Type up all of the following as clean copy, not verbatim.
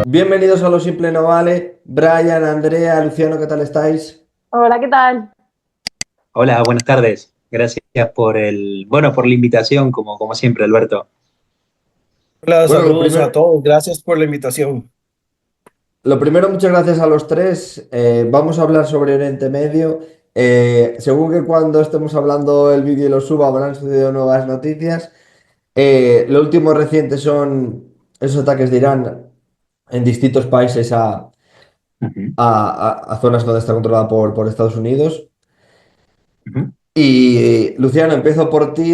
Bienvenidos a Lo Simple No Vale. Brian, Andrea, Luciano, ¿qué tal estáis? Hola, ¿qué tal? Hola, buenas tardes. Gracias por la invitación, como siempre, Alberto. Hola, Bueno, saludos a todos. Gracias por la invitación. lo primero, muchas gracias a los tres. Vamos a hablar sobre Oriente Medio. Según que cuando estemos hablando el vídeo y lo suba, habrán sucedido nuevas noticias. Lo último reciente son esos ataques de Irán en distintos países Ujú, a zonas donde está controlada por Estados Unidos. ujú. Y Luciano, empiezo por ti.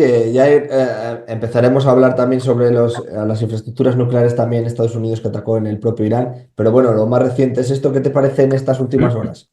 Empezaremos a hablar también sobre las infraestructuras nucleares también en Estados Unidos que atacó en el propio Irán. Pero bueno, lo más reciente es esto. ¿Qué te parece en estas últimas horas?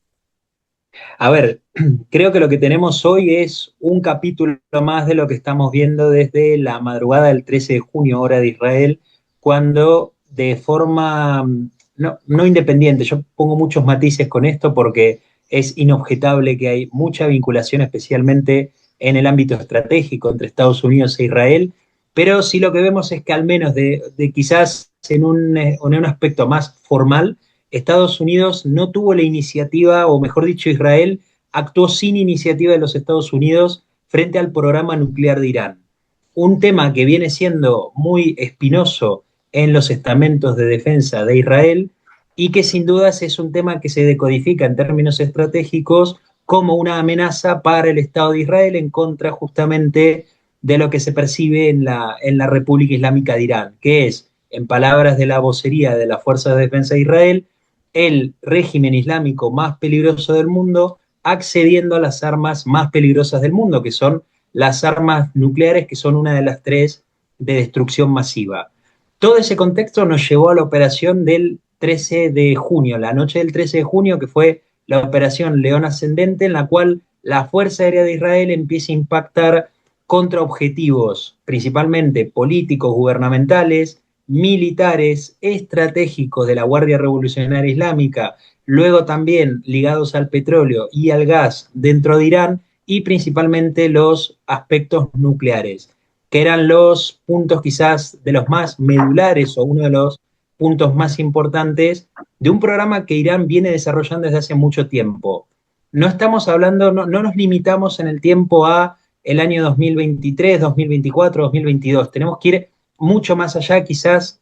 A ver, creo que lo que tenemos hoy es un capítulo más de lo que estamos viendo desde la madrugada del 13 de junio, hora de Israel, cuando de forma no independiente, yo pongo muchos matices con esto porque es inobjetable que hay mucha vinculación, especialmente en el ámbito estratégico entre Estados Unidos e Israel, pero sí lo que vemos es que al menos de quizás en un aspecto más formal, Estados Unidos no tuvo la iniciativa, o mejor dicho, Israel actuó sin iniciativa de los Estados Unidos frente al programa nuclear de Irán. Un tema que viene siendo muy espinoso en los estamentos de defensa de Israel y que sin dudas es un tema que se decodifica en términos estratégicos como una amenaza para el Estado de Israel en contra justamente de lo que se percibe en la República Islámica de Irán, que es, en palabras de la vocería de la Fuerza de Defensa de Israel, el régimen islámico más peligroso del mundo, accediendo a las armas más peligrosas del mundo, que son las armas nucleares, que son una de las tres de destrucción masiva. Todo ese contexto nos llevó a la operación del 13 de junio, la noche del 13 de junio, que fue la operación León Ascendente, en la cual la Fuerza Aérea de Israel empieza a impactar contra objetivos principalmente políticos, gubernamentales, militares, estratégicos de la Guardia Revolucionaria Islámica, luego también ligados al petróleo y al gas dentro de Irán, y principalmente los aspectos nucleares, que eran los puntos quizás de los más medulares o uno de los puntos más importantes de un programa que Irán viene desarrollando desde hace mucho tiempo. No estamos hablando, no nos limitamos en el tiempo a el año 2023, 2024, 2022. Tenemos que ir mucho más allá, quizás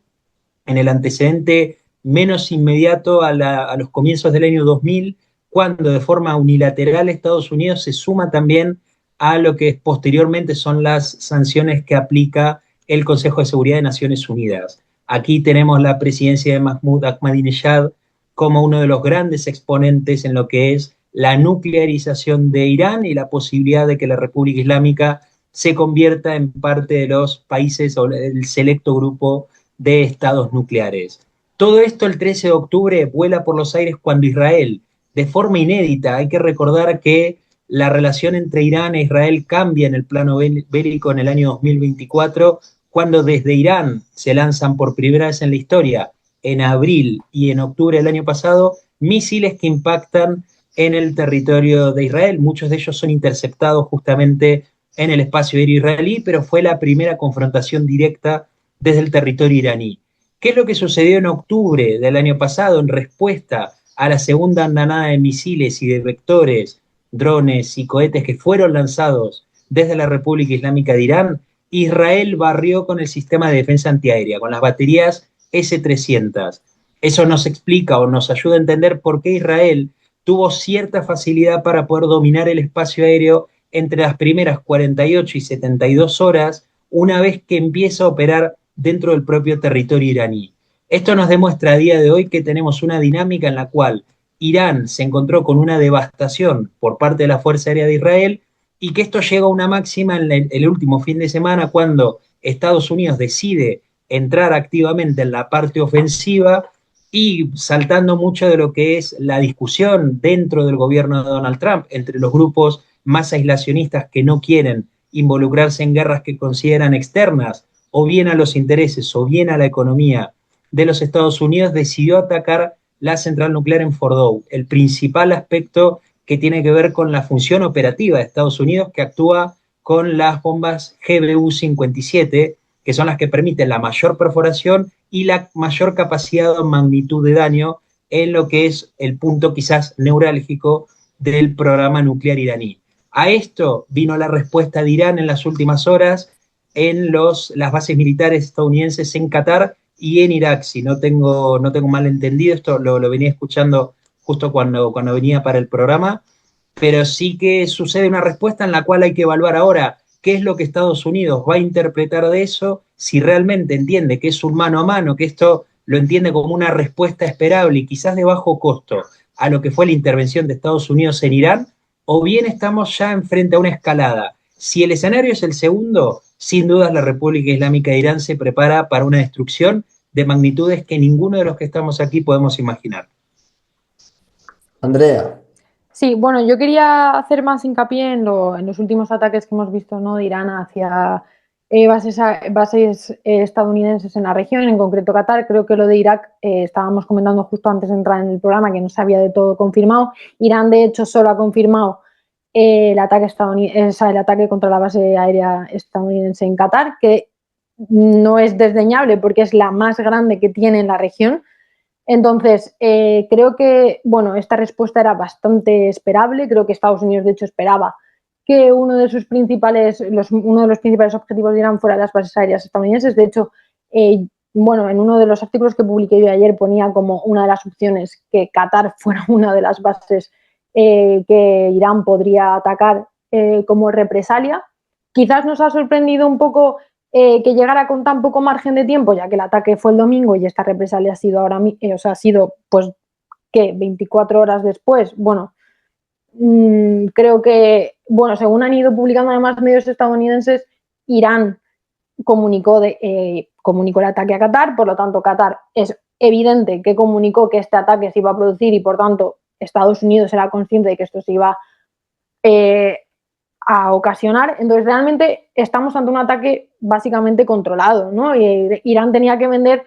en el antecedente menos inmediato a los comienzos del año 2000, cuando de forma unilateral Estados Unidos se suma también a lo que posteriormente son las sanciones que aplica el Consejo de Seguridad de Naciones Unidas. Aquí tenemos la presidencia de Mahmoud Ahmadinejad como uno de los grandes exponentes en lo que es la nuclearización de Irán y la posibilidad de que la República Islámica se convierta en parte de los países o el selecto grupo de estados nucleares. Todo esto el 13 de octubre vuela por los aires cuando Israel, de forma inédita, hay que recordar que la relación entre Irán e Israel cambia en el plano bélico en el año 2024, cuando desde Irán se lanzan por primera vez en la historia, en abril y en octubre del año pasado, misiles que impactan en el territorio de Israel. Muchos de ellos son interceptados justamente en el espacio aéreo israelí, pero fue la primera confrontación directa desde el territorio iraní. ¿Qué es lo que sucedió en octubre del año pasado en respuesta a la segunda andanada de misiles y de vectores, drones y cohetes que fueron lanzados desde la República Islámica de Irán? Israel barrió con el sistema de defensa antiaérea, con las baterías S-300. Eso nos explica o nos ayuda a entender por qué Israel tuvo cierta facilidad para poder dominar el espacio aéreo entre las primeras 48 y 72 horas, una vez que empieza a operar dentro del propio territorio iraní. Esto nos demuestra a día de hoy que tenemos una dinámica en la cual Irán se encontró con una devastación por parte de la Fuerza Aérea de Israel y que esto llega a una máxima en el último fin de semana cuando Estados Unidos decide entrar activamente en la parte ofensiva y saltando mucho de lo que es la discusión dentro del gobierno de Donald Trump entre los grupos más aislacionistas que no quieren involucrarse en guerras que consideran externas o bien a los intereses o bien a la economía de los Estados Unidos, decidió atacar la central nuclear en Fordow, el principal aspecto que tiene que ver con la función operativa de Estados Unidos, que actúa con las bombas GBU-57, que son las que permiten la mayor perforación y la mayor capacidad o magnitud de daño en lo que es el punto quizás neurálgico del programa nuclear iraní. A esto vino la respuesta de Irán en las últimas horas en las bases militares estadounidenses en Qatar y en Irak. Si no tengo mal entendido, esto lo venía escuchando justo cuando venía para el programa, pero sí que sucede una respuesta en la cual hay que evaluar ahora qué es lo que Estados Unidos va a interpretar de eso, si realmente entiende que es un mano a mano, que esto lo entiende como una respuesta esperable y quizás de bajo costo a lo que fue la intervención de Estados Unidos en Irán, o bien estamos ya enfrente a una escalada. Si el escenario es el segundo, sin dudas la República Islámica de Irán se prepara para una destrucción de magnitudes que ninguno de los que estamos aquí podemos imaginar. Andrea, Sí, bueno, yo quería hacer más hincapié en los últimos ataques que hemos visto, ¿no?, de Irán hacia bases estadounidenses en la región, en concreto Qatar. Creo que lo de Irak, estábamos comentando justo antes de entrar en el programa, que no se había de todo confirmado. Irán, de hecho, solo ha confirmado el ataque contra la base aérea estadounidense en Qatar, que no es desdeñable porque es la más grande que tiene en la región. Entonces, creo que, bueno, esta respuesta era bastante esperable. Creo que Estados Unidos, de hecho, esperaba que uno de los principales objetivos de Irán fuera las bases aéreas estadounidenses. De hecho, bueno, en uno de los artículos que publiqué yo ayer ponía como una de las opciones que Qatar fuera una de las bases que Irán podría atacar como represalia. Quizás nos ha sorprendido un poco que llegara con tan poco margen de tiempo, ya que el ataque fue el domingo y esta represalia ha sido ha sido, pues, ¿qué? 24 horas después. Bueno, creo que, bueno, según han ido publicando además medios estadounidenses, Irán comunicó el ataque a Qatar, por lo tanto, Qatar es evidente que comunicó que este ataque se iba a producir y, por tanto, Estados Unidos era consciente de que esto se iba a ocasionar. Entonces, realmente estamos ante un ataque básicamente controlado, ¿no? Irán tenía que vender,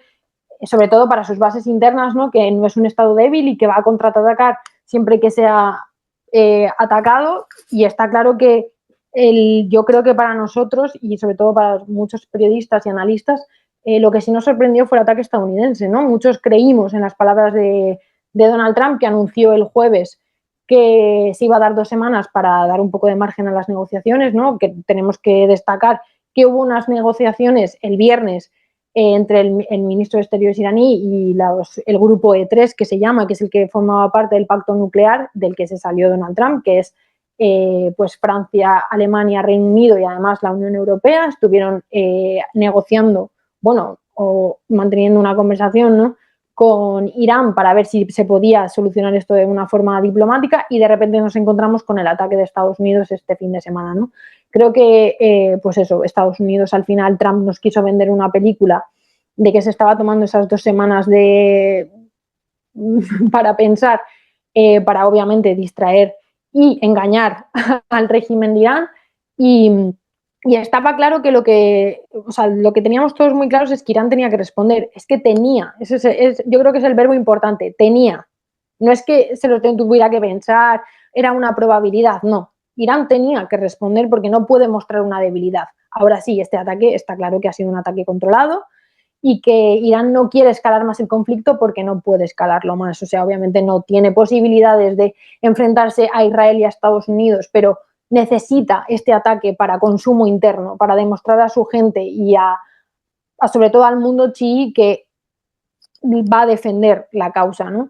sobre todo para sus bases internas, ¿no?, que no es un estado débil y que va a contraatacar siempre que sea atacado. Y está claro que yo creo que para nosotros y sobre todo para muchos periodistas y analistas, lo que sí nos sorprendió fue el ataque estadounidense, ¿no? Muchos creímos en las palabras de Donald Trump, que anunció el jueves que se iba a dar 2 semanas para dar un poco de margen a las negociaciones, ¿no? Que tenemos que destacar que hubo unas negociaciones el viernes entre el ministro de Exteriores iraní y el grupo E3, que se llama, que es el que formaba parte del pacto nuclear del que se salió Donald Trump, que es pues Francia, Alemania, Reino Unido y además la Unión Europea. Estuvieron negociando, bueno, o manteniendo una conversación, ¿no?, con Irán para ver si se podía solucionar esto de una forma diplomática, y de repente nos encontramos con el ataque de Estados Unidos este fin de semana, ¿no? Creo que, pues eso, Estados Unidos, al final Trump nos quiso vender una película de que se estaba tomando esas 2 semanas para pensar, para obviamente distraer y engañar al régimen de Irán. Y estaba claro que lo que teníamos todos muy claros es que Irán tenía que responder. Es que tenía, yo creo que es el verbo importante, tenía. No es que se lo tuviera que pensar, era una probabilidad, no. Irán tenía que responder porque no puede mostrar una debilidad. Ahora sí, este ataque está claro que ha sido un ataque controlado y que Irán no quiere escalar más el conflicto porque no puede escalarlo más. O sea, obviamente no tiene posibilidades de enfrentarse a Israel y a Estados Unidos, pero necesita este ataque para consumo interno, para demostrar a su gente y sobre todo al mundo chií que va a defender la causa, ¿no?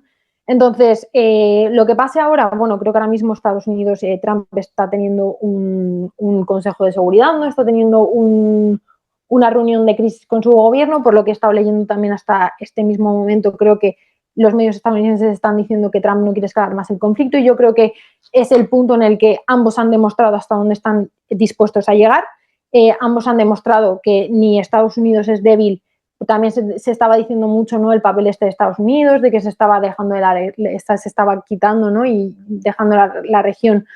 Entonces, lo que pase ahora, bueno, creo que ahora mismo Estados Unidos, Trump está teniendo un consejo de seguridad, ¿no? Está teniendo una reunión de crisis con su gobierno, por lo que he estado leyendo también hasta este mismo momento. Creo que los medios estadounidenses están diciendo que Trump no quiere escalar más el conflicto, y yo creo que es el punto en el que ambos han demostrado hasta dónde están dispuestos a llegar. Ambos han demostrado que ni Estados Unidos es débil. También se estaba diciendo mucho, ¿no?, el papel de Estados Unidos, de que se estaba dejando se estaba quitando, ¿no?, y dejando la región,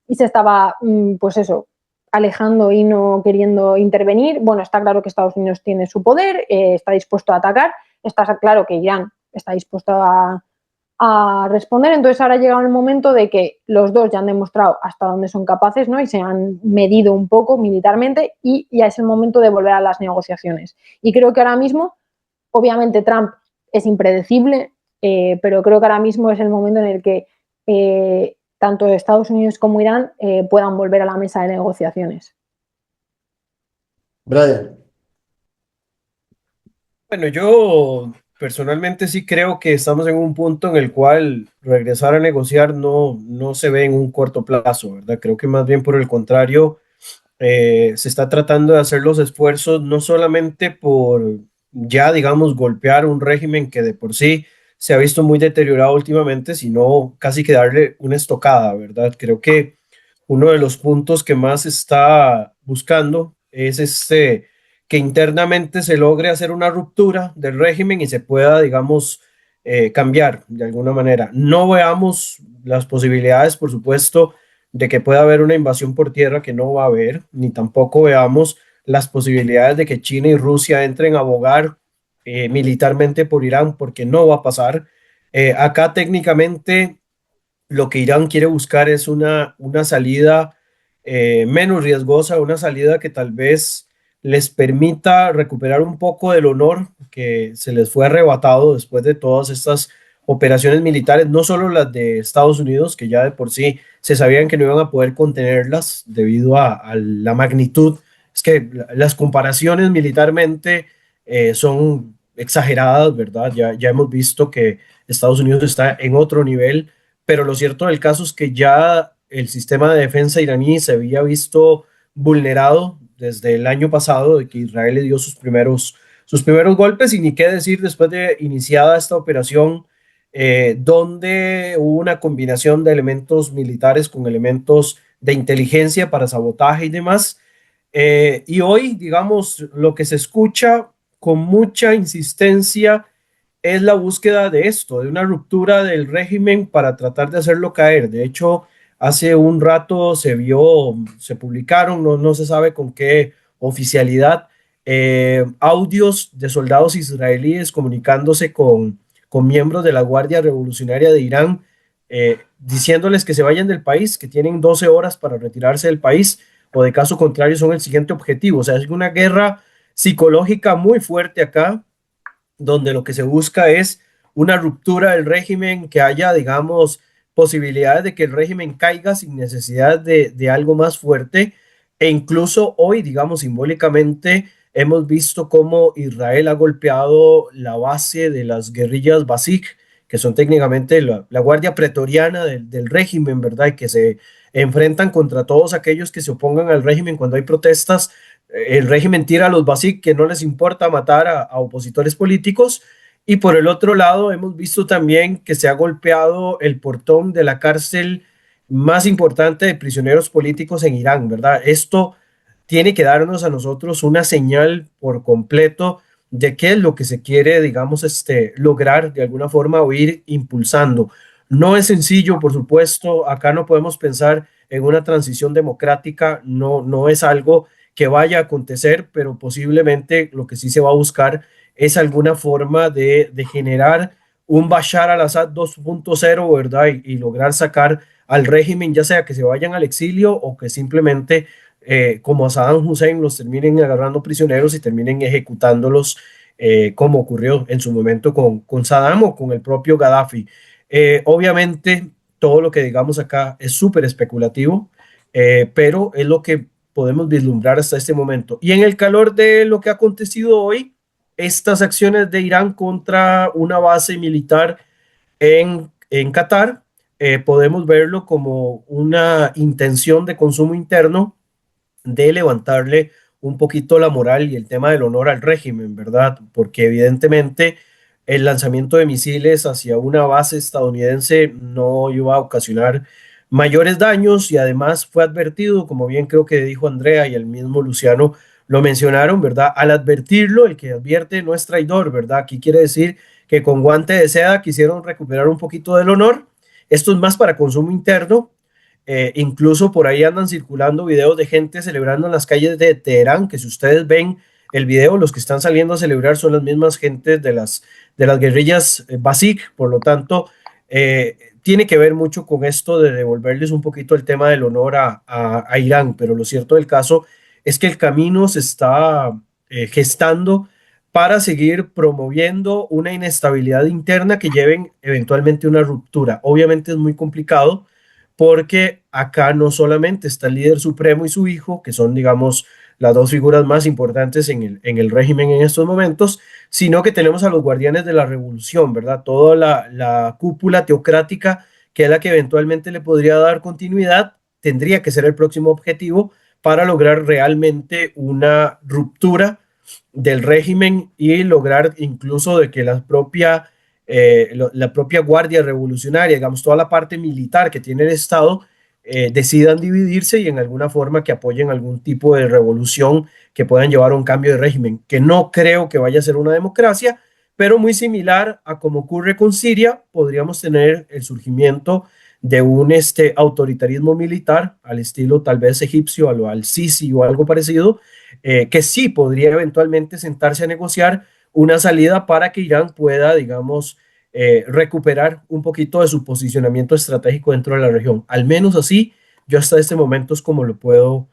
y se estaba, pues eso, alejando y no queriendo intervenir. Bueno, está claro que Estados Unidos tiene su poder, está dispuesto a atacar. Está claro que Irán está dispuesto a a responder. Entonces ahora ha llegado el momento de que los dos ya han demostrado hasta dónde son capaces, ¿no? Y se han medido un poco militarmente y ya es el momento de volver a las negociaciones. Y creo que ahora mismo, obviamente Trump es impredecible, pero creo que ahora mismo es el momento en el que tanto Estados Unidos como Irán puedan volver a la mesa de negociaciones. Brian, Bueno, yo personalmente sí creo que estamos en un punto en el cual regresar a negociar no se ve en un corto plazo, ¿verdad? Creo que más bien por el contrario, se está tratando de hacer los esfuerzos no solamente por ya, digamos, golpear un régimen que de por sí se ha visto muy deteriorado últimamente, sino casi que darle una estocada, ¿verdad? Creo que uno de los puntos que más está buscando es que internamente se logre hacer una ruptura del régimen y se pueda, digamos, cambiar de alguna manera. No veamos las posibilidades, por supuesto, de que pueda haber una invasión por tierra, que no va a haber, ni tampoco veamos las posibilidades de que China y Rusia entren a abogar militarmente por Irán, porque no va a pasar. Acá técnicamente lo que Irán quiere buscar es una salida menos riesgosa, una salida que tal vez les permita recuperar un poco del honor que se les fue arrebatado después de todas estas operaciones militares, no solo las de Estados Unidos, que ya de por sí se sabían que no iban a poder contenerlas debido a la magnitud. Es que las comparaciones militarmente son exageradas, ¿verdad? Ya hemos visto que Estados Unidos está en otro nivel, pero lo cierto del caso es que ya el sistema de defensa iraní se había visto vulnerado desde el año pasado, de que Israel le dio sus primeros golpes, y ni qué decir después de iniciada esta operación, donde hubo una combinación de elementos militares con elementos de inteligencia para sabotaje y demás. Y hoy, digamos, lo que se escucha con mucha insistencia es la búsqueda de esto, de una ruptura del régimen para tratar de hacerlo caer. De hecho, hace un rato se publicaron, no se sabe con qué oficialidad, audios de soldados israelíes comunicándose con miembros de la Guardia Revolucionaria de Irán, diciéndoles que se vayan del país, que tienen 12 horas para retirarse del país, o de caso contrario son el siguiente objetivo. O sea, es una guerra psicológica muy fuerte acá, donde lo que se busca es una ruptura del régimen, que haya, digamos, posibilidades de que el régimen caiga sin necesidad de algo más fuerte. E incluso hoy, digamos, simbólicamente, hemos visto cómo Israel ha golpeado la base de las guerrillas Basij, que son técnicamente la guardia pretoriana del régimen, ¿verdad? Y que se enfrentan contra todos aquellos que se opongan al régimen cuando hay protestas. El régimen tira a los Basij, que no les importa matar a opositores políticos. Y por el otro lado, hemos visto también que se ha golpeado el portón de la cárcel más importante de prisioneros políticos en Irán, ¿verdad? Esto tiene que darnos a nosotros una señal por completo de qué es lo que se quiere, digamos, lograr de alguna forma o ir impulsando. No es sencillo, por supuesto, acá no podemos pensar en una transición democrática, no es algo que vaya a acontecer, pero posiblemente lo que sí se va a buscar es alguna forma de generar un Bashar al-Assad 2.0, ¿verdad? Y lograr sacar al régimen, ya sea que se vayan al exilio o que simplemente, como a Saddam Hussein, los terminen agarrando prisioneros y terminen ejecutándolos, como ocurrió en su momento con Saddam o con el propio Gaddafi. Obviamente, todo lo que digamos acá es súper especulativo, pero es lo que podemos vislumbrar hasta este momento. Y en el calor de lo que ha acontecido hoy, estas acciones de Irán contra una base militar en Qatar, podemos verlo como una intención de consumo interno, de levantarle un poquito la moral y el tema del honor al régimen, ¿verdad? Porque evidentemente el lanzamiento de misiles hacia una base estadounidense no iba a ocasionar mayores daños, y además fue advertido, como bien creo que dijo Andrea y el mismo Luciano lo mencionaron, ¿verdad? Al advertirlo, el que advierte no es traidor, ¿verdad? Aquí quiere decir que con guante de seda quisieron recuperar un poquito del honor. Esto es más para consumo interno. Incluso por ahí andan circulando videos de gente celebrando en las calles de Teherán, que si ustedes ven el video, los que están saliendo a celebrar son las mismas gentes de las guerrillas Basij. Por lo tanto, tiene que ver mucho con esto de devolverles un poquito el tema del honor a Irán, pero lo cierto del caso es que el camino se está gestando para seguir promoviendo una inestabilidad interna que lleven eventualmente una ruptura. Obviamente es muy complicado porque acá no solamente está el líder supremo y su hijo, que son, digamos, las dos figuras más importantes en el régimen en estos momentos, sino que tenemos a los guardianes de la revolución, ¿verdad? Toda la cúpula teocrática, que es la que eventualmente le podría dar continuidad, tendría que ser el próximo objetivo para lograr realmente una ruptura del régimen y lograr incluso de que la propia Guardia Revolucionaria, digamos, toda la parte militar que tiene el Estado, decidan dividirse y en alguna forma que apoyen algún tipo de revolución que puedan llevar a un cambio de régimen, que no creo que vaya a ser una democracia, pero muy similar a como ocurre con Siria, podríamos tener el surgimiento de un autoritarismo militar al estilo tal vez egipcio, al Sisi o algo parecido, que sí podría eventualmente sentarse a negociar una salida para que Irán pueda, digamos, recuperar un poquito de su posicionamiento estratégico dentro de la región. Al menos así, yo hasta este momento es como lo puedo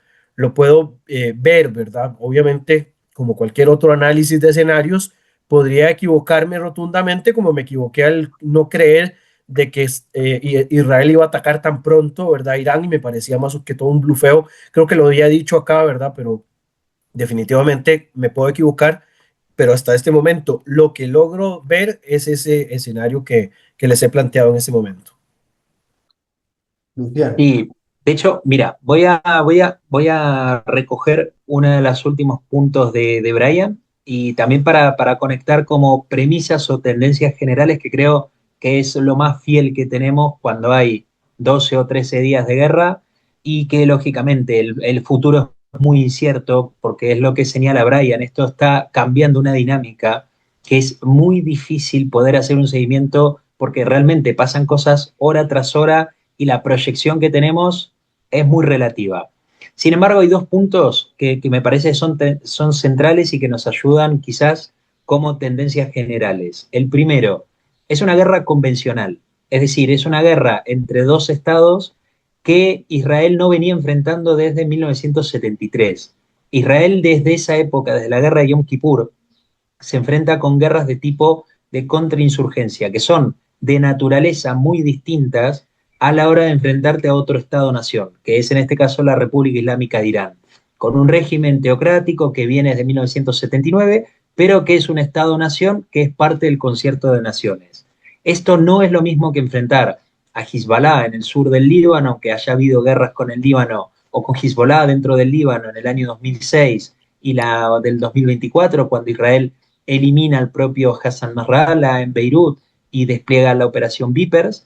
ver, ¿verdad? Obviamente, como cualquier otro análisis de escenarios, podría equivocarme rotundamente como me equivoqué al no creer de que Israel iba a atacar tan pronto, ¿verdad? Irán, y me parecía más que todo un blufeo. Creo que lo había dicho acá, ¿verdad? Pero definitivamente me puedo equivocar, pero hasta este momento lo que logro ver es ese escenario que les he planteado en este momento. Luciano. Y de hecho, mira, voy a recoger uno de los últimos puntos de Brian y también para conectar como premisas o tendencias generales que creo que es lo más fiel que tenemos cuando hay 12 o 13 días de guerra y que lógicamente el futuro es muy incierto porque es lo que señala Brian, esto está cambiando una dinámica que es muy difícil poder hacer un seguimiento porque realmente pasan cosas hora tras hora y la proyección que tenemos es muy relativa. Sin embargo, hay dos puntos que me parece son centrales y que nos ayudan quizás como tendencias generales. El primero, es una guerra convencional, es decir, es una guerra entre dos estados que Israel no venía enfrentando desde 1973. Israel desde esa época, desde la guerra de Yom Kippur, se enfrenta con guerras de tipo de contrainsurgencia, que son de naturaleza muy distintas a la hora de enfrentarte a otro Estado-nación, que es en este caso la República Islámica de Irán, con un régimen teocrático que viene desde 1979, pero que es un Estado-nación que es parte del Concierto de Naciones. Esto no es lo mismo que enfrentar a Hezbollah en el sur del Líbano, aunque haya habido guerras con el Líbano, o con Hezbollah dentro del Líbano en el año 2006 y la del 2024, cuando Israel elimina al propio Hassan Nasrallah en Beirut y despliega la operación Vipers,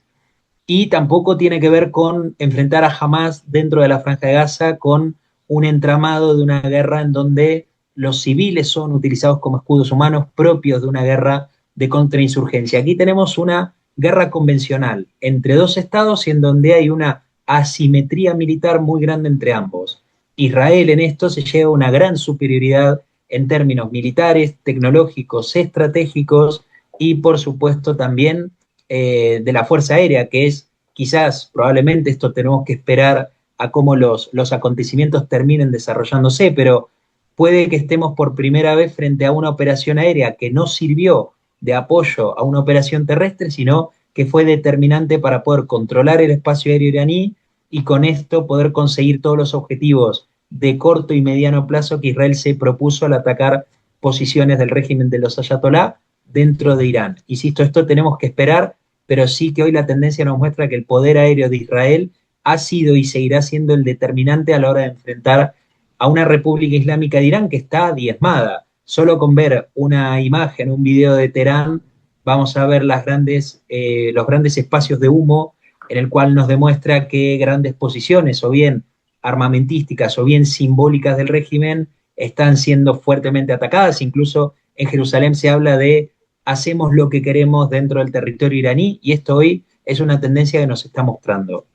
y tampoco tiene que ver con enfrentar a Hamas dentro de la Franja de Gaza con un entramado de una guerra en donde los civiles son utilizados como escudos humanos propios de una guerra de contrainsurgencia. Aquí tenemos una guerra convencional entre dos estados y en donde hay una asimetría militar muy grande entre ambos. Israel en esto se lleva una gran superioridad en términos militares, tecnológicos, estratégicos y por supuesto también de la Fuerza Aérea, que es quizás, probablemente esto tenemos que esperar a cómo los acontecimientos terminen desarrollándose, pero puede que estemos por primera vez frente a una operación aérea que no sirvió de apoyo a una operación terrestre, sino que fue determinante para poder controlar el espacio aéreo iraní y con esto poder conseguir todos los objetivos de corto y mediano plazo que Israel se propuso al atacar posiciones del régimen de los ayatolá dentro de Irán. Insisto, esto tenemos que esperar, pero sí que hoy la tendencia nos muestra que el poder aéreo de Israel ha sido y seguirá siendo el determinante a la hora de enfrentar a una República Islámica de Irán que está diezmada. Solo con ver una imagen, un video de Teherán, vamos a ver los grandes espacios de humo en el cual nos demuestra que grandes posiciones, o bien armamentísticas o bien simbólicas del régimen, están siendo fuertemente atacadas. Incluso en Jerusalén se habla de hacemos lo que queremos dentro del territorio iraní y esto hoy es una tendencia que nos está mostrando.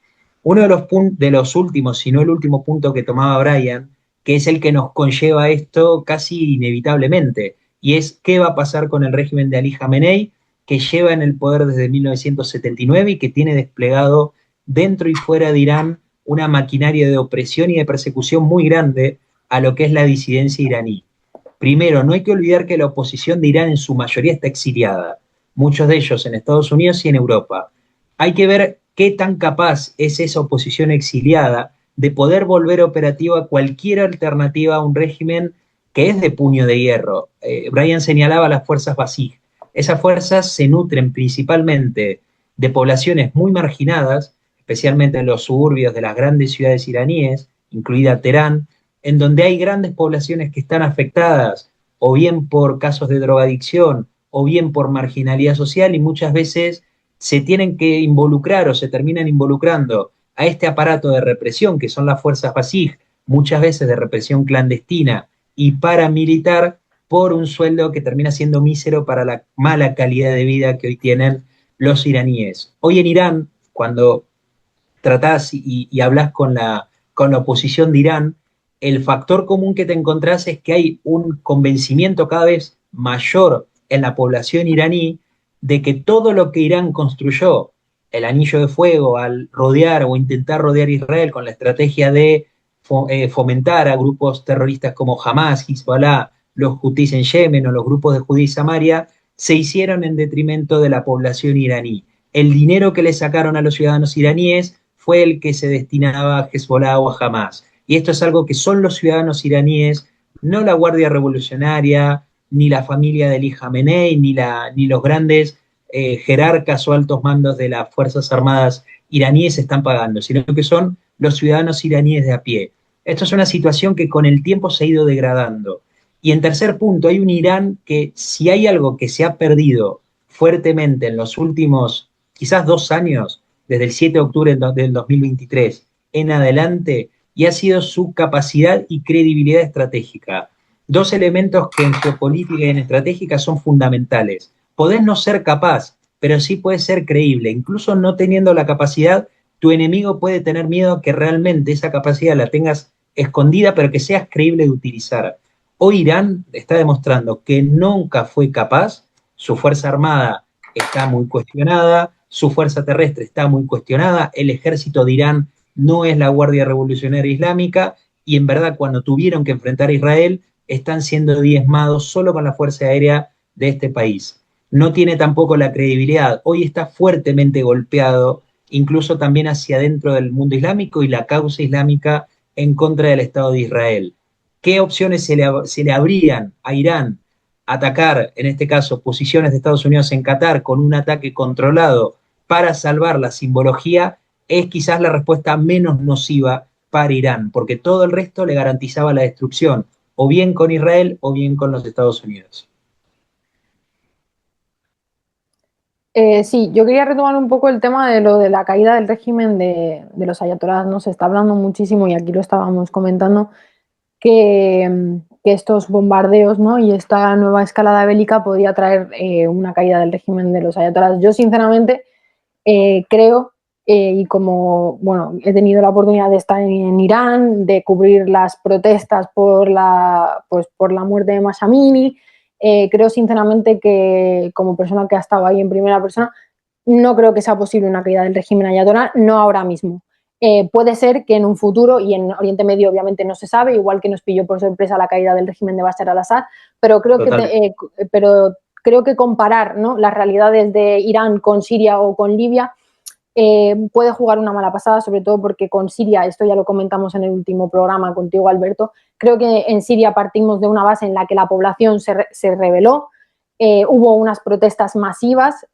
Uno de los últimos, si no el último punto que tomaba Brian, que es el que nos conlleva a esto casi inevitablemente, y es qué va a pasar con el régimen de Ali Khamenei que lleva en el poder desde 1979 y que tiene desplegado dentro y fuera de Irán una maquinaria de opresión y de persecución muy grande a lo que es la disidencia iraní. Primero, no hay que olvidar que la oposición de Irán en su mayoría está exiliada, muchos de ellos en Estados Unidos y en Europa. Hay que ver qué tan capaz es esa oposición exiliada de poder volver operativa cualquier alternativa a un régimen que es de puño de hierro. Brian señalaba las fuerzas Basij. Esas fuerzas se nutren principalmente de poblaciones muy marginadas, especialmente en los suburbios de las grandes ciudades iraníes, incluida Teherán, en donde hay grandes poblaciones que están afectadas o bien por casos de drogadicción o bien por marginalidad social y muchas veces se tienen que involucrar o se terminan involucrando a este aparato de represión que son las fuerzas Basij, muchas veces de represión clandestina y paramilitar por un sueldo que termina siendo mísero para la mala calidad de vida que hoy tienen los iraníes. Hoy en Irán, cuando tratás y hablas con la oposición de Irán, el factor común que te encontrás es que hay un convencimiento cada vez mayor en la población iraní de que todo lo que Irán construyó, el anillo de fuego, al rodear o intentar rodear Israel con la estrategia de fomentar a grupos terroristas como Hamas, Hezbollah, los Hutis en Yemen o los grupos de Judía y Samaria, se hicieron en detrimento de la población iraní. El dinero que le sacaron a los ciudadanos iraníes fue el que se destinaba a Hezbollah o a Hamas. Y esto es algo que son los ciudadanos iraníes, no la Guardia Revolucionaria, ni la familia de Ali Khamenei, ni los grandes jerarcas o altos mandos de las Fuerzas Armadas iraníes están pagando, sino que son los ciudadanos iraníes de a pie. Esto es una situación que con el tiempo se ha ido degradando. Y en tercer punto, hay un Irán que si hay algo que se ha perdido fuertemente en los últimos quizás 2 años, desde el 7 de octubre del 2023 en adelante, y ha sido su capacidad y credibilidad estratégica. Dos elementos que en geopolítica y en estratégica son fundamentales. Podés no ser capaz, pero sí puedes ser creíble. Incluso no teniendo la capacidad, tu enemigo puede tener miedo a que realmente esa capacidad la tengas escondida, pero que seas creíble de utilizar. Hoy Irán está demostrando que nunca fue capaz, su fuerza armada está muy cuestionada, su fuerza terrestre está muy cuestionada, el ejército de Irán no es la Guardia Revolucionaria Islámica y en verdad cuando tuvieron que enfrentar a Israel están siendo diezmados solo con la fuerza aérea de este país. No tiene tampoco la credibilidad, hoy está fuertemente golpeado, incluso también hacia adentro del mundo islámico y la causa islámica en contra del Estado de Israel. ¿Qué opciones se le abrían a Irán? Atacar, en este caso, posiciones de Estados Unidos en Qatar con un ataque controlado para salvar la simbología, es quizás la respuesta menos nociva para Irán, porque todo el resto le garantizaba la destrucción, o bien con Israel o bien con los Estados Unidos. Sí, yo quería retomar un poco el tema de lo de la caída del régimen de los ayatolás, ¿no? Se está hablando muchísimo y aquí lo estábamos comentando, que estos bombardeos, ¿no? Y esta nueva escalada bélica podría traer una caída del régimen de los ayatolás. Yo, sinceramente, creo, y como bueno, he tenido la oportunidad de estar en Irán, de cubrir las protestas por por la muerte de Mahsa Amini, creo sinceramente que como persona que ha estado ahí en primera persona, no creo que sea posible una caída del régimen ayatolá, no ahora mismo. Puede ser que en un futuro, y en Oriente Medio obviamente no se sabe, igual que nos pilló por sorpresa la caída del régimen de Bashar al-Assad, pero creo que comparar, ¿no?, las realidades de Irán con Siria o con Libia puede jugar una mala pasada, sobre todo porque con Siria, esto ya lo comentamos en el último programa contigo, Alberto, creo que en Siria partimos de una base en la que la población se rebeló, hubo unas protestas masivas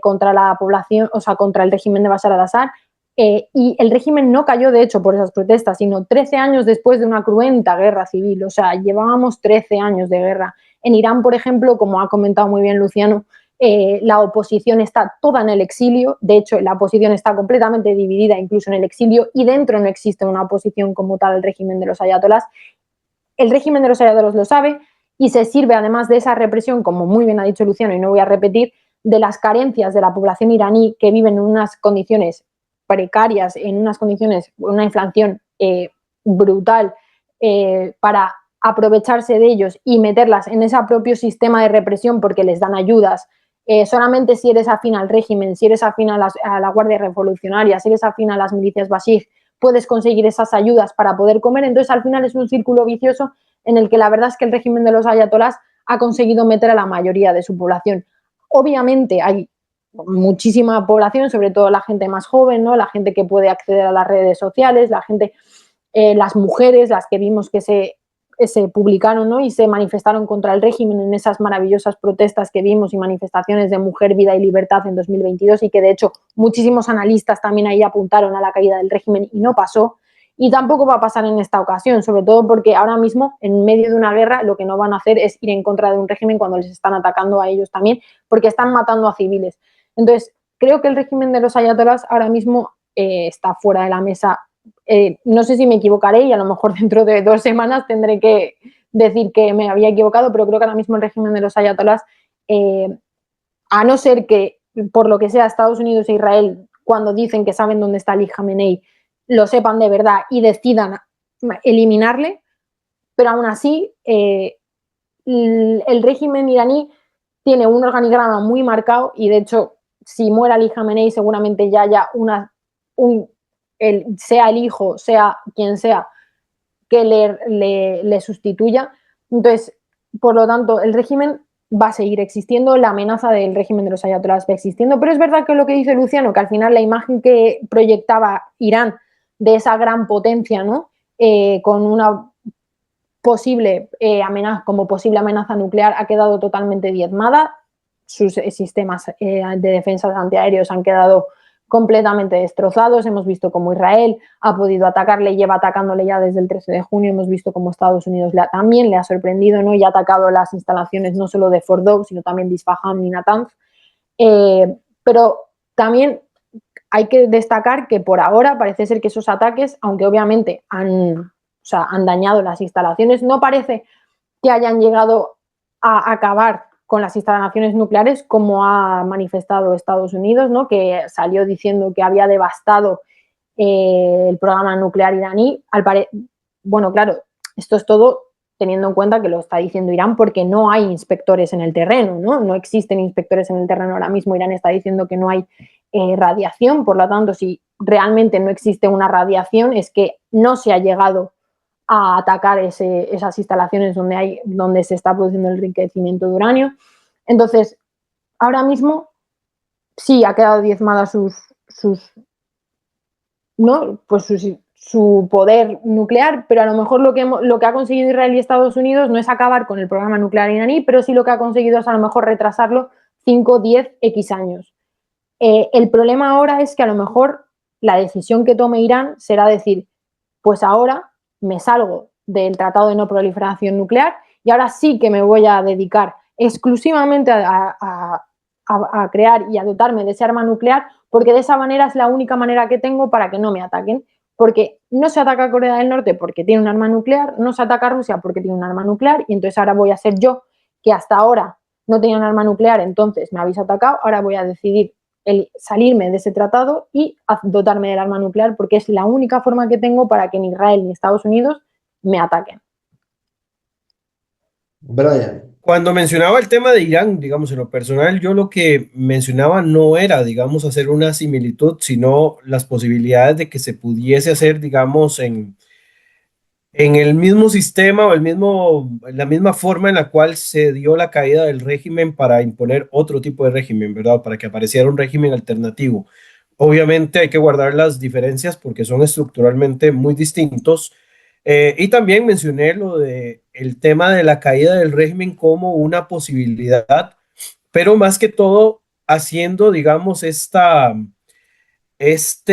contra la población, o sea, contra el régimen de Bashar al-Assad, y el régimen no cayó, de hecho, por esas protestas, sino 13 años después de una cruenta guerra civil. O sea, llevábamos 13 años de guerra. En Irán, por ejemplo, como ha comentado muy bien Luciano, la oposición está toda en el exilio. De hecho, la oposición está completamente dividida, incluso en el exilio, y dentro no existe una oposición como tal al régimen de los ayatolás. El régimen de los ayatolás lo sabe y se sirve, además de esa represión, como muy bien ha dicho Luciano, y no voy a repetir, de las carencias de la población iraní que viven en unas condiciones precarias, en unas condiciones, una inflación brutal, para aprovecharse de ellos y meterlas en ese propio sistema de represión porque les dan ayudas solamente si eres afín al régimen, si eres afín a la Guardia Revolucionaria, si eres afín a las milicias Basij, puedes conseguir esas ayudas para poder comer. Entonces, al final es un círculo vicioso en el que la verdad es que el régimen de los ayatolás ha conseguido meter a la mayoría de su población. Obviamente hay muchísima población, sobre todo la gente más joven, ¿no? La gente que puede acceder a las redes sociales, la gente, las mujeres, las que vimos que se publicaron, ¿no? Y se manifestaron contra el régimen en esas maravillosas protestas que vimos y manifestaciones de Mujer, Vida y Libertad en 2022, y que de hecho muchísimos analistas también ahí apuntaron a la caída del régimen y no pasó. Y tampoco va a pasar en esta ocasión, sobre todo porque ahora mismo, en medio de una guerra, lo que no van a hacer es ir en contra de un régimen cuando les están atacando a ellos también, porque están matando a civiles. Entonces, creo que el régimen de los ayatolás ahora mismo está fuera de la mesa. No sé si me equivocaré y a lo mejor dentro de 2 semanas tendré que decir que me había equivocado, pero creo que ahora mismo el régimen de los ayatolás, a no ser que, por lo que sea, Estados Unidos e Israel, cuando dicen que saben dónde está Ali Khamenei, lo sepan de verdad y decidan eliminarle, pero aún así el régimen iraní tiene un organigrama muy marcado y de hecho si muere Ali Khamenei seguramente ya haya sea el hijo, sea quien sea, que le sustituya. Entonces, por lo tanto, el régimen va a seguir existiendo, la amenaza del régimen de los ayatolás va existiendo, pero es verdad que lo que dice Luciano, que al final la imagen que proyectaba Irán de esa gran potencia, ¿no? Con una posible amenaza, como posible amenaza nuclear, ha quedado totalmente diezmada. Sus sistemas de defensa antiaéreos han quedado completamente destrozados. Hemos visto cómo Israel ha podido atacarle, lleva atacándole ya desde el 13 de junio. Hemos visto cómo Estados Unidos también le ha sorprendido, ¿no? Y ha atacado las instalaciones no solo de Fordow, sino también de Isfahan y Natanz. Pero también hay que destacar que por ahora parece ser que esos ataques, aunque obviamente han dañado las instalaciones, no parece que hayan llegado a acabar con las instalaciones nucleares, como ha manifestado Estados Unidos, ¿no? Que salió diciendo que había devastado el programa nuclear iraní. Bueno, claro, esto es todo teniendo en cuenta que lo está diciendo Irán porque no hay inspectores en el terreno, ¿no? No existen inspectores en el terreno ahora mismo. Irán está diciendo que no hay radiación, por lo tanto, si realmente no existe una radiación, es que no se ha llegado a atacar esas instalaciones donde se está produciendo el enriquecimiento de uranio. Entonces, ahora mismo sí ha quedado diezmada ¿no? Pues su poder nuclear, pero a lo mejor lo que ha conseguido Israel y Estados Unidos no es acabar con el programa nuclear iraní, pero sí lo que ha conseguido es a lo mejor retrasarlo 5, 10, X años. El problema ahora es que a lo mejor la decisión que tome Irán será decir, pues ahora me salgo del Tratado de No Proliferación Nuclear y ahora sí que me voy a dedicar exclusivamente a crear y a dotarme de ese arma nuclear, porque de esa manera es la única manera que tengo para que no me ataquen. Porque no se ataca a Corea del Norte porque tiene un arma nuclear, no se ataca a Rusia porque tiene un arma nuclear, y entonces ahora voy a ser yo, que hasta ahora no tenía un arma nuclear, entonces me habéis atacado, ahora voy a decidir salirme de ese tratado y dotarme del arma nuclear porque es la única forma que tengo para que ni Israel ni Estados Unidos me ataquen. Brian. Cuando mencionaba el tema de Irán, digamos, en lo personal, yo lo que mencionaba no era, digamos, hacer una similitud, sino las posibilidades de que se pudiese hacer, digamos, en el mismo sistema o la misma forma en la cual se dio la caída del régimen para imponer otro tipo de régimen, ¿verdad? Para que apareciera un régimen alternativo. Obviamente hay que guardar las diferencias porque son estructuralmente muy distintos. Y también mencioné lo de el tema de la caída del régimen como una posibilidad, pero más que todo haciendo, digamos, este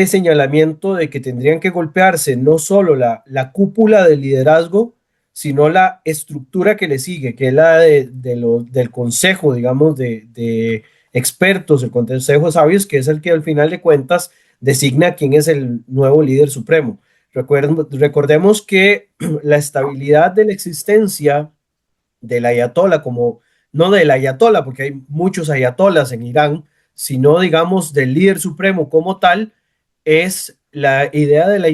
señalamiento de que tendrían que golpearse no solo la cúpula del liderazgo, sino la estructura que le sigue, que es la del consejo, digamos, de expertos, el consejo de sabios, que es el que al final de cuentas designa quién es el nuevo líder supremo. Recordemos que la estabilidad de la existencia del ayatollah, como no del ayatollah, porque hay muchos ayatolas en Irán, sino digamos del líder supremo como tal, es la idea de la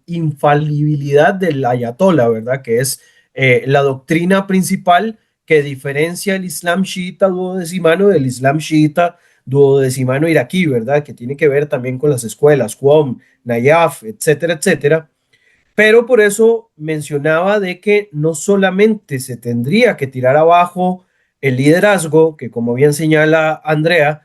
infalibilidad del ayatollah, ¿verdad? Que es la doctrina principal que diferencia el Islam chiita duodecimano del Islam chiita duodecimano iraquí, ¿verdad? Que tiene que ver también con las escuelas, QOM, Nayaf, etcétera, etcétera. Pero por eso mencionaba de que no solamente se tendría que tirar abajo el liderazgo, que como bien señala Andrea,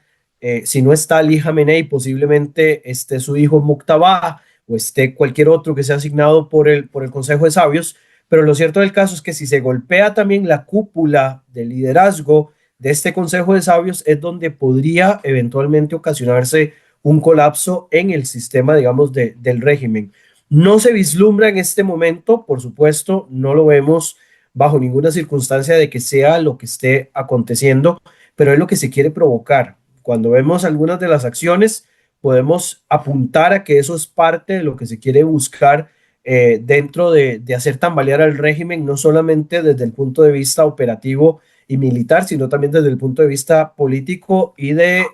si no está Ali Khamenei, posiblemente esté su hijo Muqtada o esté cualquier otro que sea asignado por el Consejo de Sabios, pero lo cierto del caso es que si se golpea también la cúpula de liderazgo de este Consejo de Sabios, es donde podría eventualmente ocasionarse un colapso en el sistema, digamos, del régimen. No se vislumbra en este momento, por supuesto, no lo vemos bajo ninguna circunstancia de que sea lo que esté aconteciendo, pero es lo que se quiere provocar. Cuando vemos algunas de las acciones, podemos apuntar a que eso es parte de lo que se quiere buscar dentro de hacer tambalear al régimen, no solamente desde el punto de vista operativo y militar, sino también desde el punto de vista político y de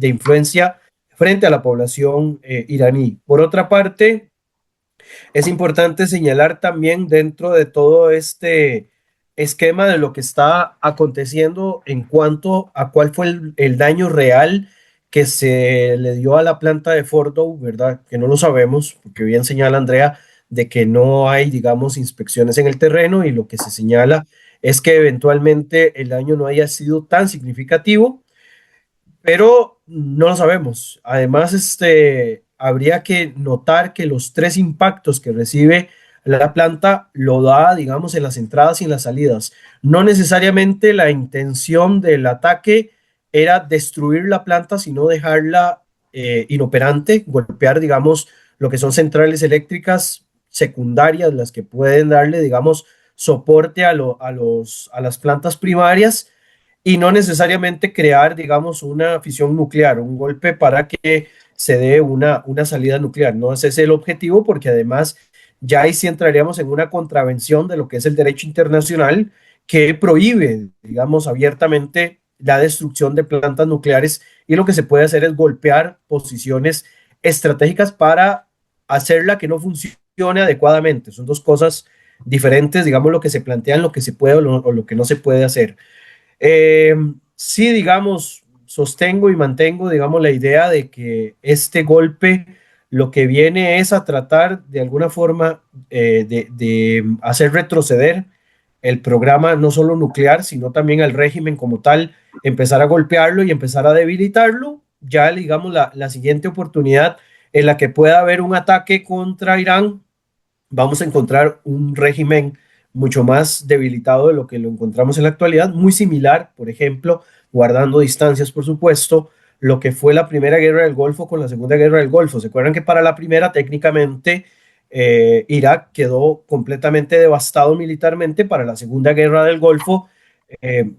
influencia frente a la población iraní. Por otra parte, es importante señalar también dentro de todo este esquema de lo que está aconteciendo en cuanto a cuál fue el daño real que se le dio a la planta de Fordow, ¿verdad? Que no lo sabemos, porque bien señala Andrea de que no hay, digamos, inspecciones en el terreno y lo que se señala es que eventualmente el daño no haya sido tan significativo, pero no lo sabemos. Además, habría que notar que los tres impactos que recibe la planta lo da, digamos, en las entradas y en las salidas. No necesariamente la intención del ataque era destruir la planta, sino dejarla inoperante, golpear, digamos, lo que son centrales eléctricas secundarias, las que pueden darle, digamos, soporte a las plantas primarias y no necesariamente crear, digamos, una fisión nuclear, un golpe para que se dé una salida nuclear. No ese es el objetivo, porque además ya ahí sí entraríamos en una contravención de lo que es el derecho internacional que prohíbe, digamos, abiertamente la destrucción de plantas nucleares y lo que se puede hacer es golpear posiciones estratégicas para hacerla que no funcione adecuadamente. Son dos cosas diferentes, digamos, lo que se plantea, lo que se puede o lo que no se puede hacer. Eh, sí, digamos, sostengo y mantengo, digamos, la idea de que este golpe lo que viene es a tratar de alguna forma de hacer retroceder el programa no solo nuclear, sino también al régimen como tal, empezar a golpearlo y empezar a debilitarlo. Ya, digamos, la siguiente oportunidad en la que pueda haber un ataque contra Irán, vamos a encontrar un régimen mucho más debilitado de lo que lo encontramos en la actualidad, muy similar, por ejemplo, guardando distancias, por supuesto, lo que fue la primera guerra del Golfo con la segunda guerra del Golfo. ¿Se acuerdan que para la primera técnicamente Irak quedó completamente devastado militarmente? Para la segunda guerra del Golfo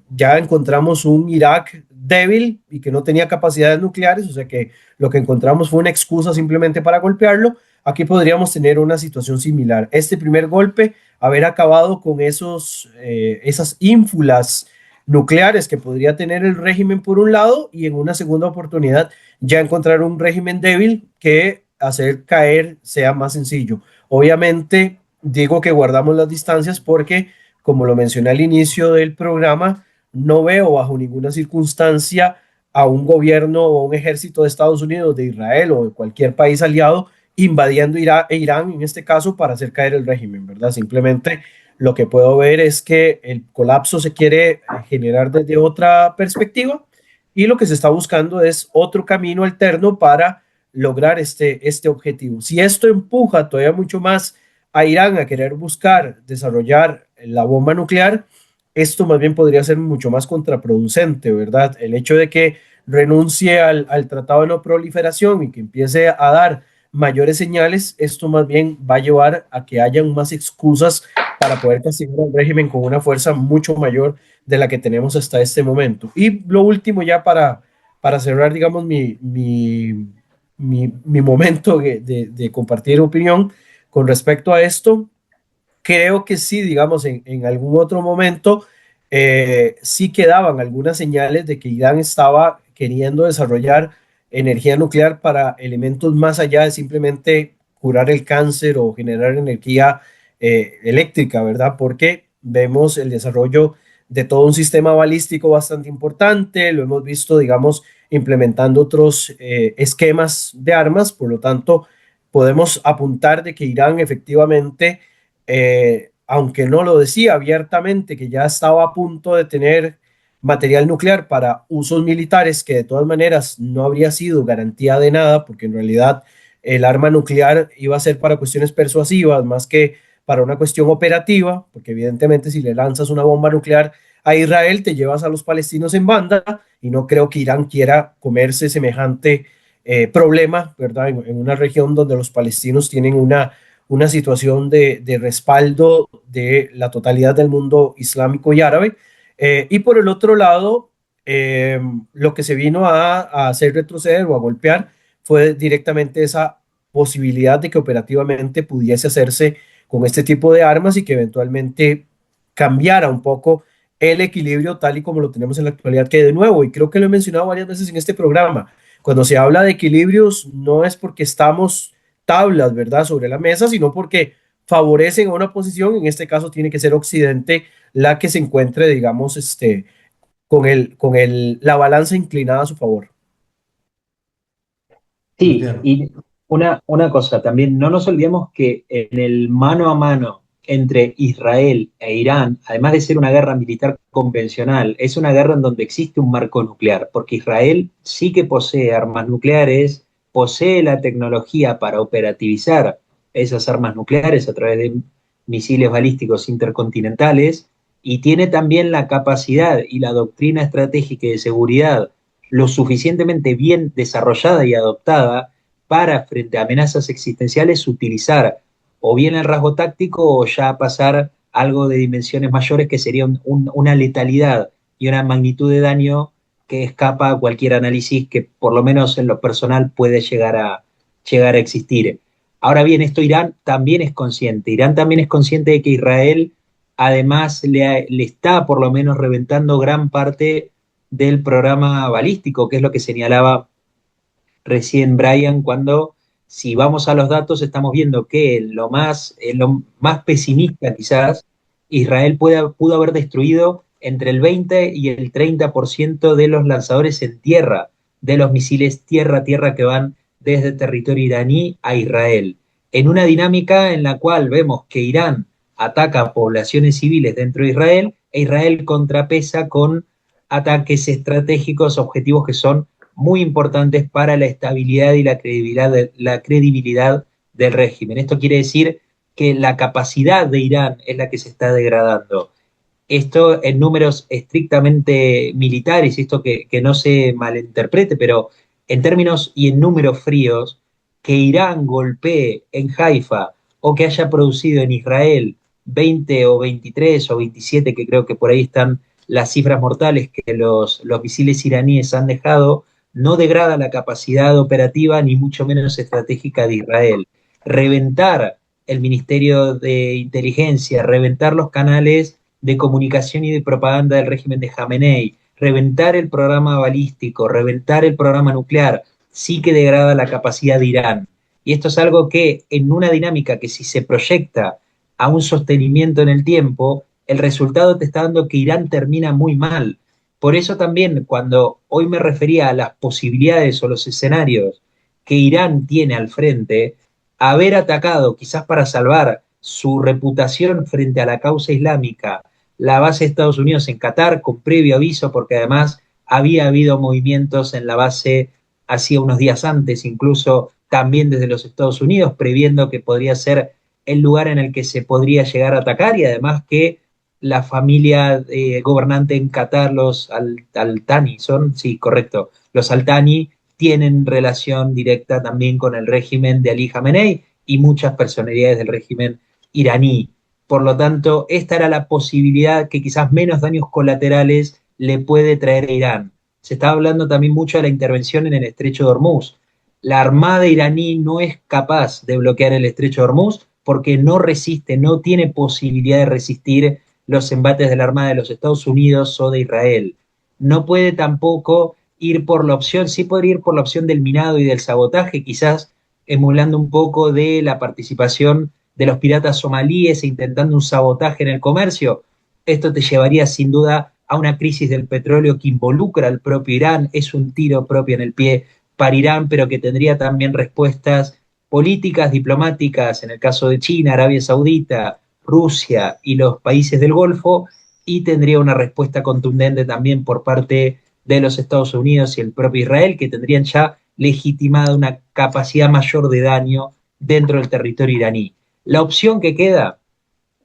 ya encontramos un Irak débil y que no tenía capacidades nucleares, o sea que lo que encontramos fue una excusa simplemente para golpearlo. Aquí podríamos tener una situación similar. Este primer golpe, haber acabado con esas ínfulas nucleares que podría tener el régimen por un lado y en una segunda oportunidad ya encontrar un régimen débil que hacer caer sea más sencillo. Obviamente digo que guardamos las distancias porque, como lo mencioné al inicio del programa, no veo bajo ninguna circunstancia a un gobierno o un ejército de Estados Unidos, de Israel o de cualquier país aliado invadiendo Irán en este caso para hacer caer el régimen, ¿verdad? Simplemente lo que puedo ver es que el colapso se quiere generar desde otra perspectiva y lo que se está buscando es otro camino alterno para lograr este objetivo. Si esto empuja todavía mucho más a Irán a querer buscar desarrollar la bomba nuclear, esto más bien podría ser mucho más contraproducente, ¿verdad? El hecho de que renuncie al Tratado de No Proliferación y que empiece a dar mayores señales, esto más bien va a llevar a que hayan más excusas para poder castigar al régimen con una fuerza mucho mayor de la que tenemos hasta este momento. Y lo último ya para cerrar, digamos, mi momento de compartir opinión con respecto a esto, creo que sí, digamos, en algún otro momento sí quedaban algunas señales de que Irán estaba queriendo desarrollar energía nuclear para elementos más allá de simplemente curar el cáncer o generar energía eléctrica, ¿verdad? Porque vemos el desarrollo de todo un sistema balístico bastante importante, lo hemos visto, digamos, implementando otros esquemas de armas, por lo tanto, podemos apuntar de que Irán efectivamente, aunque no lo decía abiertamente, que ya estaba a punto de tener material nuclear para usos militares, que de todas maneras no habría sido garantía de nada, porque en realidad el arma nuclear iba a ser para cuestiones persuasivas más que para una cuestión operativa, porque evidentemente si le lanzas una bomba nuclear a Israel, te llevas a los palestinos en banda, y no creo que Irán quiera comerse semejante problema, ¿verdad? En una región donde los palestinos tienen una situación de respaldo de la totalidad del mundo islámico y árabe. Y por el otro lado, lo que se vino a hacer retroceder o a golpear fue directamente esa posibilidad de que operativamente pudiese hacerse con este tipo de armas y que eventualmente cambiara un poco el equilibrio tal y como lo tenemos en la actualidad, que de nuevo, y creo que lo he mencionado varias veces en este programa, cuando se habla de equilibrios no es porque estamos tablas, ¿verdad?, sobre la mesa, sino porque favorecen a una posición, en este caso tiene que ser Occidente la que se encuentre, digamos, la balanza inclinada a su favor. Sí, Entiendo. y una cosa también, no nos olvidemos que en el mano a mano entre Israel e Irán, además de ser una guerra militar convencional, es una guerra en donde existe un marco nuclear, porque Israel sí que posee armas nucleares, posee la tecnología para operativizar esas armas nucleares a través de misiles balísticos intercontinentales, y tiene también la capacidad y la doctrina estratégica y de seguridad lo suficientemente bien desarrollada y adoptada para, frente a amenazas existenciales, utilizar o bien el rasgo táctico o ya pasar algo de dimensiones mayores que sería una letalidad y una magnitud de daño que escapa a cualquier análisis que por lo menos en lo personal puede llegar a existir. Ahora bien, esto Irán también es consciente. Irán también es consciente de que Israel además le está por lo menos reventando gran parte del programa balístico, que es lo que señalaba recién Brian, cuando si vamos a los datos estamos viendo que en lo más pesimista quizás, Israel pudo haber destruido entre el 20 y el 30% de los lanzadores en tierra, de los misiles tierra-tierra que van desde territorio iraní a Israel, en una dinámica en la cual vemos que Irán ataca a poblaciones civiles dentro de Israel e Israel contrapesa con ataques estratégicos, objetivos que son muy importantes para la estabilidad y la credibilidad del régimen. Esto quiere decir que la capacidad de Irán es la que se está degradando. Esto en números estrictamente militares, esto que no se malinterprete, pero en términos y en números fríos, que Irán golpee en Haifa o que haya producido en Israel 20 o 23 o 27, que creo que por ahí están las cifras mortales que los misiles iraníes han dejado, no degrada la capacidad operativa ni mucho menos estratégica de Israel. Reventar el Ministerio de Inteligencia, reventar los canales de comunicación y de propaganda del régimen de Jamenei, reventar el programa balístico, reventar el programa nuclear, sí que degrada la capacidad de Irán. Y esto es algo que en una dinámica que si se proyecta a un sostenimiento en el tiempo, el resultado te está dando que Irán termina muy mal. Por eso también cuando hoy me refería a las posibilidades o los escenarios que Irán tiene al frente, haber atacado quizás para salvar su reputación frente a la causa islámica, la base de Estados Unidos en Qatar con previo aviso, porque además había habido movimientos en la base hacía unos días antes, incluso también desde los Estados Unidos, previendo que podría ser el lugar en el que se podría llegar a atacar y además que la familia gobernante en Qatar, los Al-Thani, ¿son? Sí, correcto. Los Al-Thani tienen relación directa también con el régimen de Ali Khamenei y muchas personalidades del régimen iraní. Por lo tanto, esta era la posibilidad que quizás menos daños colaterales le puede traer a Irán. Se está hablando también mucho de la intervención en el estrecho de Hormuz. La armada iraní no es capaz de bloquear el estrecho de Hormuz porque no resiste, no tiene posibilidad de resistir los embates de la Armada de los Estados Unidos o de Israel. No puede tampoco ir por la opción, sí podría ir por la opción del minado y del sabotaje, quizás emulando un poco de la participación de los piratas somalíes e intentando un sabotaje en el comercio. Esto te llevaría sin duda a una crisis del petróleo que involucra al propio Irán, es un tiro propio en el pie para Irán, pero que tendría también respuestas políticas, diplomáticas, en el caso de China, Arabia Saudita, Rusia y los países del Golfo, y tendría una respuesta contundente también por parte de los Estados Unidos y el propio Israel, que tendrían ya legitimada una capacidad mayor de daño dentro del territorio iraní. La opción que queda,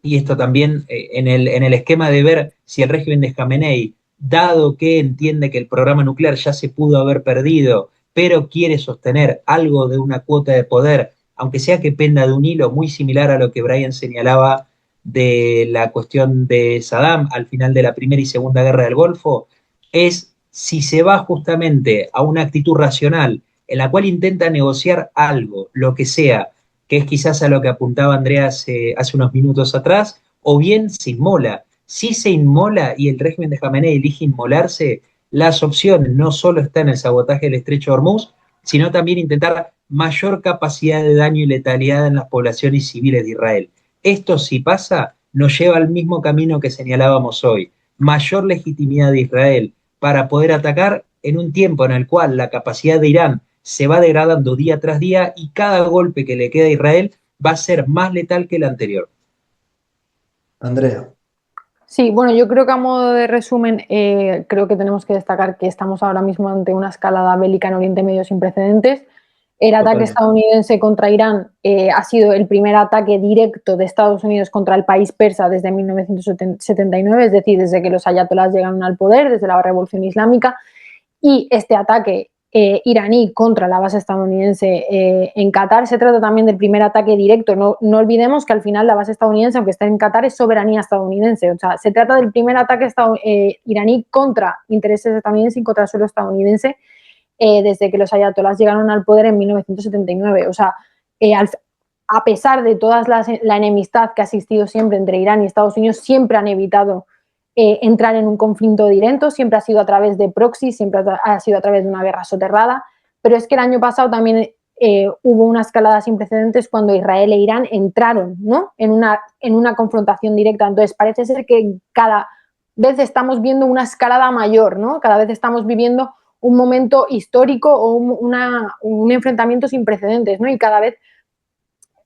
y esto también en el esquema de ver si el régimen de Khamenei, dado que entiende que el programa nuclear ya se pudo haber perdido, pero quiere sostener algo de una cuota de poder, aunque sea que penda de un hilo muy similar a lo que Brian señalaba de la cuestión de Saddam al final de la Primera y Segunda Guerra del Golfo, es si se va justamente a una actitud racional en la cual intenta negociar algo, lo que sea, que es quizás a lo que apuntaba Andrea hace unos minutos atrás, o bien se inmola. Si se inmola y el régimen de Jamenei elige inmolarse, las opciones no solo están en el sabotaje del estrecho de Hormuz, sino también intentar mayor capacidad de daño y letalidad en las poblaciones civiles de Israel. Esto, si pasa, nos lleva al mismo camino que señalábamos hoy: mayor legitimidad de Israel para poder atacar en un tiempo en el cual la capacidad de Irán se va degradando día tras día y cada golpe que le queda a Israel va a ser más letal que el anterior. Andrea. Sí, bueno, yo creo que a modo de resumen, creo que tenemos que destacar que estamos ahora mismo ante una escalada bélica en Oriente Medio sin precedentes. El ataque Totalmente. estadounidense contra Irán ha sido el primer ataque directo de Estados Unidos contra el país persa desde 1979, es decir, desde que los ayatolás llegaron al poder, desde la Revolución Islámica, y este ataque iraní contra la base estadounidense en Qatar se trata también del primer ataque directo. No olvidemos que al final la base estadounidense, aunque esté en Qatar, es soberanía estadounidense. O sea, se trata del primer ataque iraní contra intereses estadounidenses y contra el suelo estadounidense desde que los ayatolás llegaron al poder en 1979. O sea, a pesar de toda la enemistad que ha existido siempre entre Irán y Estados Unidos, siempre han evitado entrar en un conflicto directo, siempre ha sido a través de proxy, siempre ha sido a través de una guerra soterrada, pero es que el año pasado también hubo una escalada sin precedentes cuando Israel e Irán entraron, ¿no?, en una confrontación directa. Entonces parece ser que cada vez estamos viendo una escalada mayor, ¿no? Cada vez estamos viviendo un momento histórico o un enfrentamiento sin precedentes, ¿no? Y cada vez...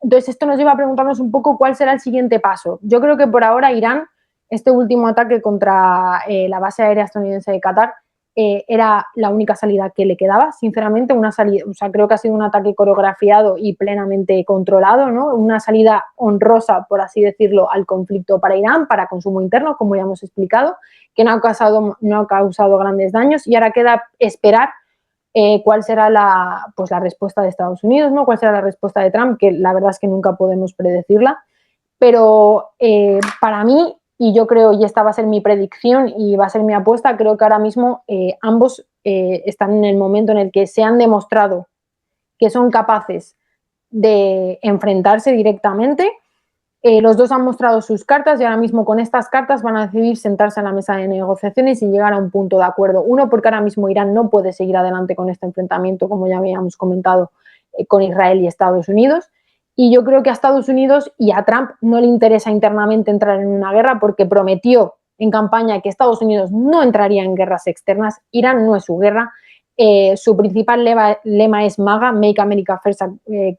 Entonces esto nos lleva a preguntarnos un poco cuál será el siguiente paso. Yo creo que por ahora Irán, este último ataque contra la base aérea estadounidense de Qatar, era la única salida que le quedaba, sinceramente, una salida, o sea, creo que ha sido un ataque coreografiado y plenamente controlado, ¿no? Una salida honrosa, por así decirlo, al conflicto para Irán, para consumo interno, como ya hemos explicado, que no ha causado grandes daños, y ahora queda esperar cuál será pues la respuesta de Estados Unidos, ¿no? Cuál será la respuesta de Trump, que la verdad es que nunca podemos predecirla, pero para mí, y yo creo, y esta va a ser mi predicción y va a ser mi apuesta, creo que ahora mismo ambos están en el momento en el que se han demostrado que son capaces de enfrentarse directamente. Los dos han mostrado sus cartas y ahora mismo con estas cartas van a decidir sentarse a la mesa de negociaciones y llegar a un punto de acuerdo. Uno, porque ahora mismo Irán no puede seguir adelante con este enfrentamiento, como ya habíamos comentado, con Israel y Estados Unidos. Y yo creo que a Estados Unidos y a Trump no le interesa internamente entrar en una guerra porque prometió en campaña que Estados Unidos no entraría en guerras externas. Irán no es su guerra. Su principal lema es MAGA, Make America First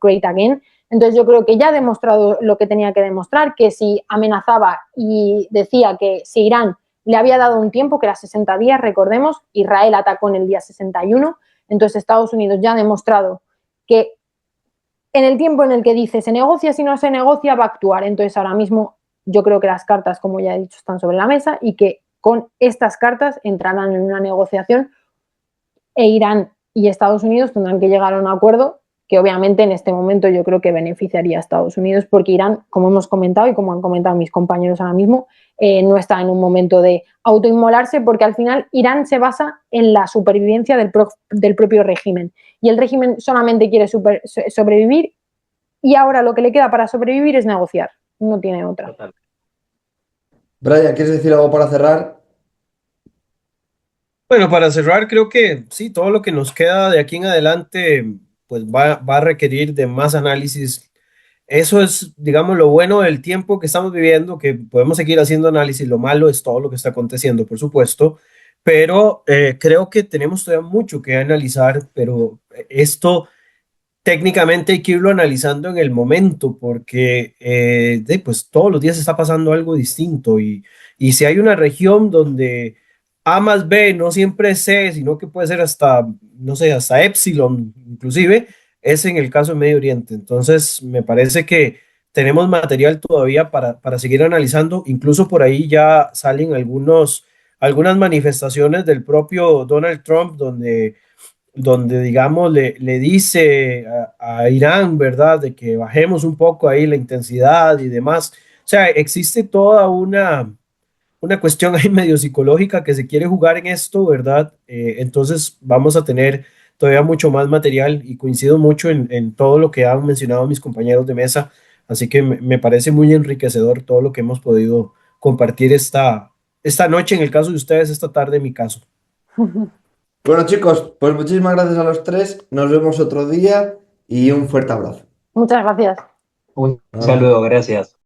Great Again. Entonces yo creo que ya ha demostrado lo que tenía que demostrar, que si amenazaba y decía que si Irán le había dado un tiempo, que era 60 días, recordemos, Israel atacó en el día 61, entonces Estados Unidos ya ha demostrado que en el tiempo en el que dice se negocia, si no se negocia, va a actuar. Entonces ahora mismo yo creo que las cartas, como ya he dicho, están sobre la mesa y que con estas cartas entrarán en una negociación e Irán y Estados Unidos tendrán que llegar a un acuerdo que obviamente en este momento yo creo que beneficiaría a Estados Unidos porque Irán, como hemos comentado y como han comentado mis compañeros ahora mismo, no está en un momento de autoinmolarse porque al final Irán se basa en la supervivencia del propio régimen y el régimen solamente quiere sobrevivir y ahora lo que le queda para sobrevivir es negociar, no tiene otra. Total. Brian, ¿quieres decir algo para cerrar? Bueno, para cerrar, creo que sí, todo lo que nos queda de aquí en adelante, pues va a requerir de más análisis eso es, digamos, lo bueno del tiempo que estamos viviendo, que podemos seguir haciendo análisis. Lo malo es todo lo que está aconteciendo, por supuesto, pero creo que tenemos todavía mucho que analizar, pero esto técnicamente hay que irlo analizando en el momento, porque pues todos los días está pasando algo distinto y si hay una región donde A más B no siempre es C, sino que puede ser hasta, no sé, hasta epsilon inclusive, es en el caso de Medio Oriente. Entonces, me parece que tenemos material todavía para seguir analizando. Incluso por ahí ya salen algunas manifestaciones del propio Donald Trump donde digamos, le dice a Irán, ¿verdad?, de que bajemos un poco ahí la intensidad y demás. O sea, existe toda una cuestión ahí medio psicológica que se quiere jugar en esto, ¿verdad? Entonces vamos a tener todavía mucho más material y coincido mucho en todo lo que han mencionado mis compañeros de mesa, así que me parece muy enriquecedor todo lo que hemos podido compartir esta noche, en el caso de ustedes, esta tarde en mi caso. Bueno, chicos, pues muchísimas gracias a los tres. Nos vemos otro día y un fuerte abrazo. Muchas gracias. Un Nada. saludo, gracias.